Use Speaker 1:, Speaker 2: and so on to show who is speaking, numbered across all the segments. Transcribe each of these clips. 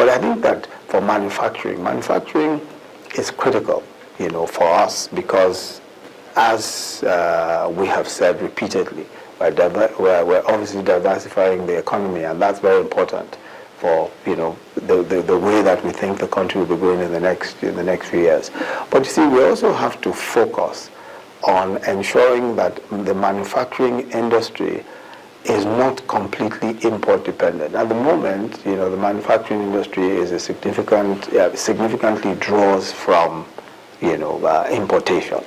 Speaker 1: But I think that for manufacturing is critical, for us because, as we have said repeatedly, we're obviously diversifying the economy, and that's very important for the way that we think the country will be going in the next few years. But you see, we also have to focus on ensuring that the manufacturing industry is not completely import dependent. At the moment, the manufacturing industry is a significantly draws from importation.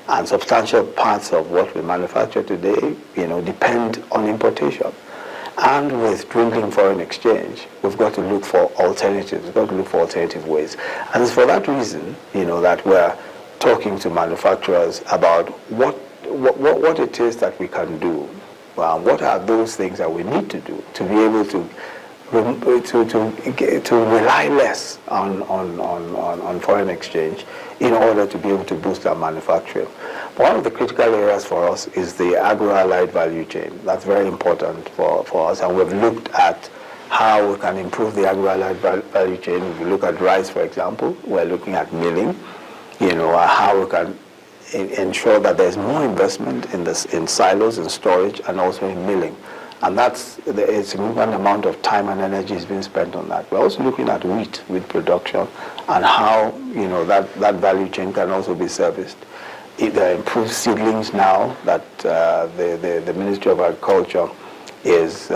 Speaker 1: And substantial parts of what we manufacture today, depend on importation. And with dwindling foreign exchange, we've got to look for alternatives. We've got to look for alternative ways. And it's for that reason, that we're talking to manufacturers about what it is that we can do. What are those things that we need to do to be able to rely less on foreign exchange in order to be able to boost our manufacturing. One of the critical areas for us is the agro-allied value chain. That's very important for us, and we've looked at how we can improve the agro-allied value chain. If you look at rice, for example, we're looking at milling, how we can ensure that there's more investment in silos, in storage, and also in milling. And that's a significant amount of time and energy is being spent on that. We're also looking at wheat production and how that value chain can also be serviced. There are improved seedlings now that the Ministry of Agriculture is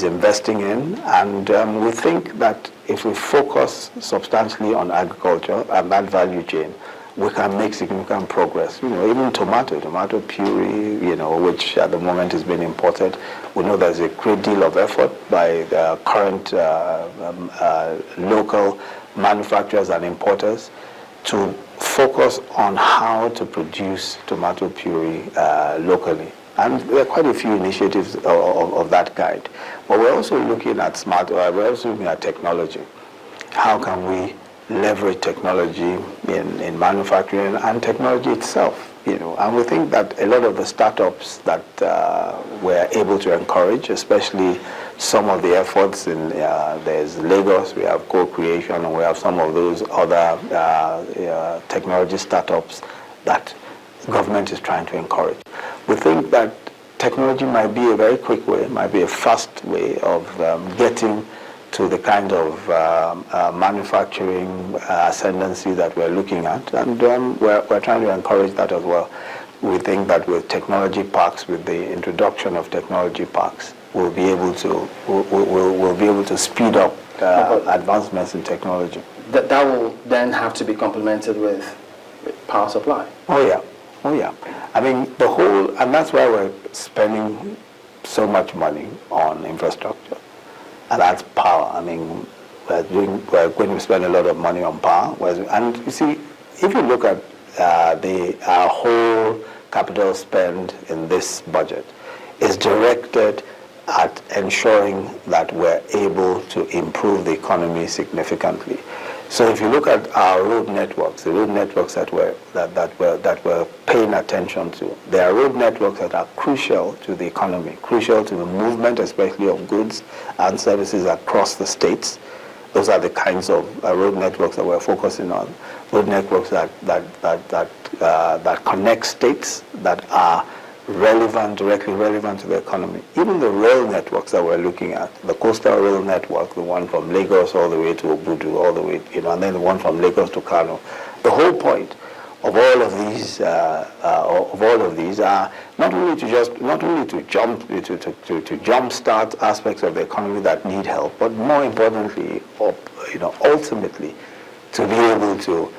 Speaker 1: investing in, and we think that if we focus substantially on agriculture and that value chain, we can make significant progress. Even tomato puree, which at the moment is being imported. We know there's a great deal of effort by the current local manufacturers and importers to focus on how to produce tomato puree locally. And there are quite a few initiatives of that kind. But we're also looking at we're also looking at technology. How can we leverage technology in manufacturing and technology itself, and we think that a lot of the startups that we're able to encourage, especially some of the efforts there's Lagos, we have co-creation, and we have some of those other technology startups that government is trying to encourage. We think that technology might be a very quick way, might be a fast way of getting to the kind of manufacturing ascendancy that we're looking at, and we're trying to encourage that as well. We think that with technology parks, with the introduction of technology parks, we'll be able to speed up advancements in technology.
Speaker 2: That will then have to be complemented with power supply.
Speaker 1: Oh yeah. I mean, and that's why we're spending so much money on infrastructure. And that's power. I mean, we're going to spend a lot of money on power. And you see, if you look at our whole capital spend in this budget, is directed at ensuring that we're able to improve the economy significantly. So if you look at our road networks, the road networks that we're paying attention to, there are road networks that are crucial to the economy, crucial to the movement, especially of goods and services across the states. Those are the kinds of road networks that we're focusing on. Road networks that connect states, that are directly relevant to the economy. Even the rail networks that we're looking at, the coastal rail network, the one from Lagos all the way to Obudu, all the way, and then the one from Lagos to Kano. The whole point of all of these are not only to jumpstart aspects of the economy that need help, but more importantly, ultimately, to be able to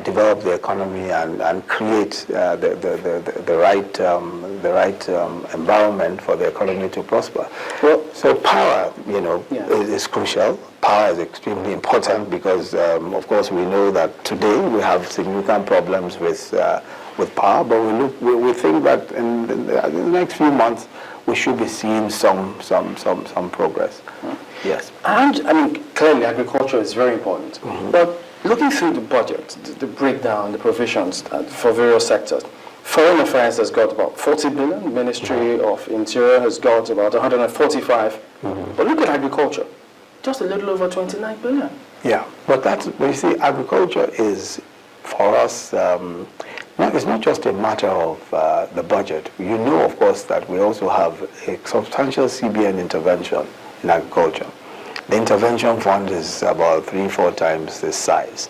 Speaker 1: develop the economy and create the right environment for the economy to prosper. Well, so power, is crucial. Power is extremely important because, of course, we know that today we have significant problems with power. But we think that in the next few months we should be seeing some progress. Yes. And
Speaker 2: I mean, clearly, agriculture is very important, but looking through the budget, the breakdown, the provisions for various sectors, Foreign Affairs has got about 40 billion, Ministry of Interior has got about 145. But look at agriculture. just a little over 29 billion.
Speaker 1: Yeah, but you see, agriculture is, for us, it's not just a matter of the budget. You know, of course, that we also have a substantial CBN intervention in agriculture. The intervention fund is about 3-4 times this size.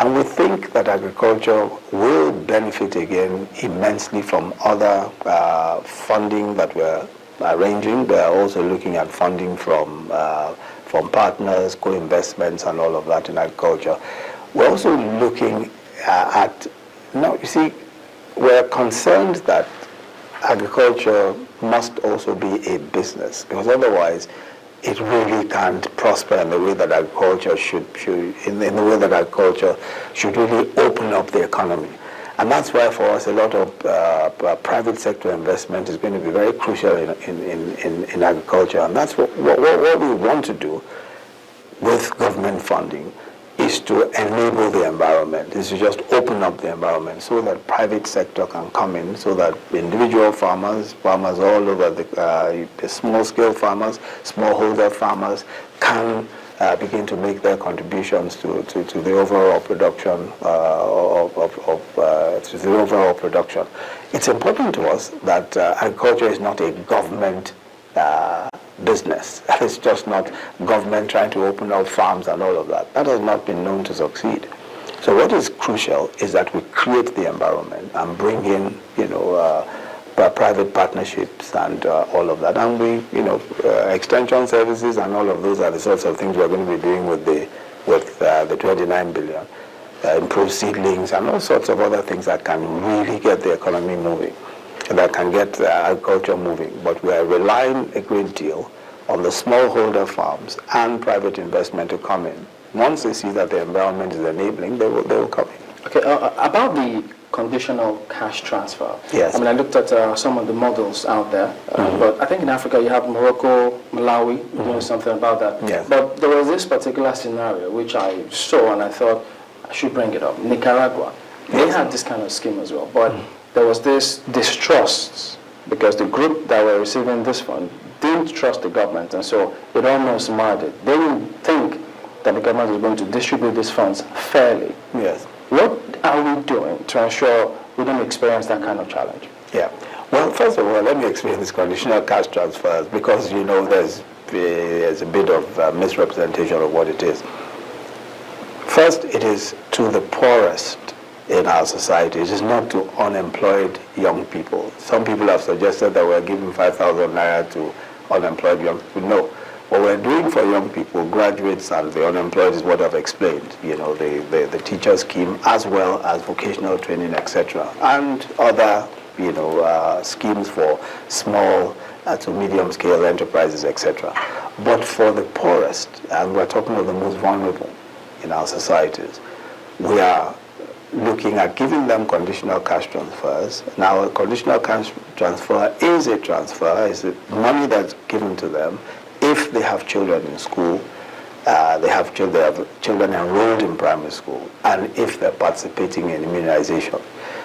Speaker 1: And we think that agriculture will benefit again immensely from other funding that we're arranging. We're also looking at funding from partners, co-investments, and all of that in agriculture. We're also looking you see, we're concerned that agriculture must also be a business, because otherwise it really can't prosper in the way that agriculture should really open up the economy. And that's why for us a lot of private sector investment is going to be very crucial in agriculture. And that's what we want to do with government funding, is to enable the environment, is to just open up the environment so that private sector can come in, so that individual farmers all over the small-scale farmers, smallholder farmers can begin to make their contributions to the overall production It's important to us that agriculture is not a government business. It's just not government trying to open up farms and all of that. That has not been known to succeed. So what is crucial is that we create the environment and bring in, private partnerships and all of that. And we, extension services and all of those are the sorts of things we're going to be doing with the 29 billion. Improve seedlings and all sorts of other things that can really get the economy moving, that can get agriculture moving. But we are relying a great deal on the smallholder farms and private investment to come in. Once they see that the environment is enabling, they will come in.
Speaker 2: Okay, about the conditional cash transfer.
Speaker 1: Yes.
Speaker 2: I mean, I looked at some of the models out there, but I think in Africa you have Morocco, Malawi, doing something about that.
Speaker 1: Yes.
Speaker 2: But there was this particular scenario which I saw and I thought I should bring it up. Nicaragua, they had this kind of scheme as well, but there was this distrust because the group that were receiving this fund didn't trust the government, and so it almost marred it. They didn't think that the government was going to distribute these funds fairly.
Speaker 1: Yes.
Speaker 2: What are we doing to ensure we don't experience that kind of challenge?
Speaker 1: Yeah. Well, first of all, let me explain this conditional cash transfers, because there's a bit of misrepresentation of what it is. First, it is to the poorest in our society. It is not to unemployed young people. Some people have suggested that we're giving 5,000 naira to unemployed young people. No. What we're doing for young people, graduates and the unemployed, is what I've explained. The teacher scheme, as well as vocational training, etc., and other schemes for small to medium-scale enterprises, etc. But for the poorest, and we're talking of the most vulnerable in our societies, we are looking at giving them conditional cash transfers. Now, a conditional cash transfer is a transfer, is money that's given to them if they have children in school, they have children enrolled in primary school, and if they're participating in immunization.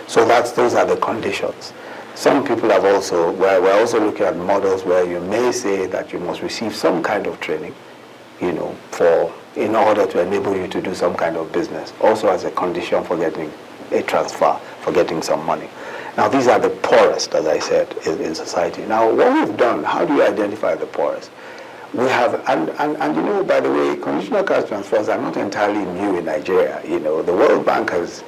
Speaker 1: So those are the conditions. Some people have also, we're also looking at models where you may say that you must receive some kind of training, in order to enable you to do some kind of business, also as a condition for getting a transfer, for getting some money. Now, these are the poorest, as I said, in society. Now, what we've done, how do you identify the poorest? We have, and by the way, conditional cash transfers are not entirely new in Nigeria. The World Bank has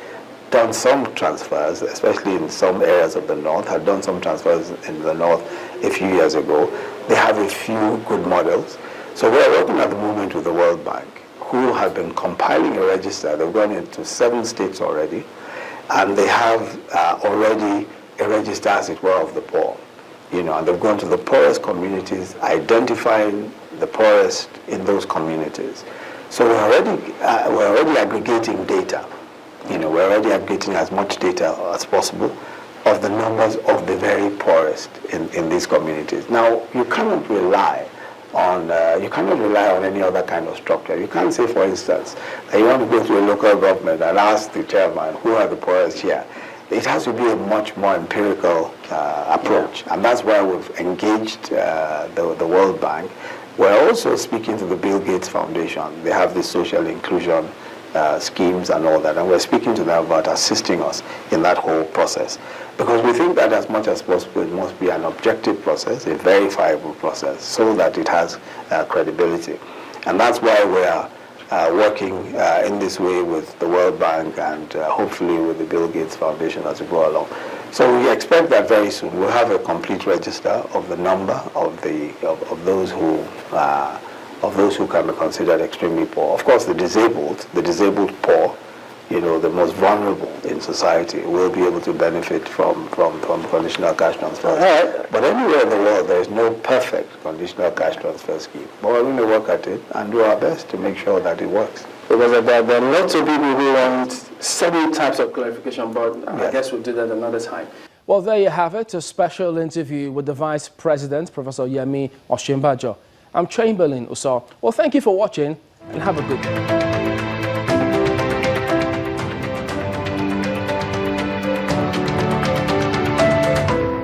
Speaker 1: done some transfers, especially in some areas of the north, had done some transfers in the north a few years ago. They have a few good models. So we're working at the moment with the World Bank, who have been compiling a register. They've gone into 7 states already, and they have already a register, as it were, of the poor. And they've gone to the poorest communities, identifying the poorest in those communities. So we're already aggregating data. We're already aggregating as much data as possible of the numbers of the very poorest in these communities. Now, you cannot rely on any other kind of structure. You can't say, for instance, that you want to go to a local government and ask the chairman, who are the poorest here? It has to be a much more empirical approach, and that's why we've engaged the World Bank We're also speaking to the Bill Gates Foundation. They have the social inclusion schemes and all that, and we're speaking to them about assisting us in that whole process. Because we think that as much as possible, it must be an objective process, a verifiable process, so that it has credibility. And that's why we are working in this way with the World Bank and hopefully with the Bill Gates Foundation as we go along. So we expect that very soon we'll have a complete register of the number of those who can be considered extremely poor. Of course, the disabled poor, you know, the most vulnerable in society, will be able to benefit from conditional cash transfers. Right. But anywhere in the world, there is no perfect conditional cash transfer scheme. But we're going to work at it and do our best to make sure that it works.
Speaker 2: Because there are lots of people who want several types of clarification, but I guess we'll do that another time.
Speaker 3: Well, there you have it, a special interview with the Vice President, Professor Yemi Osinbajo. I'm Chamberlain Uso. Well, thank you for watching and have a good day.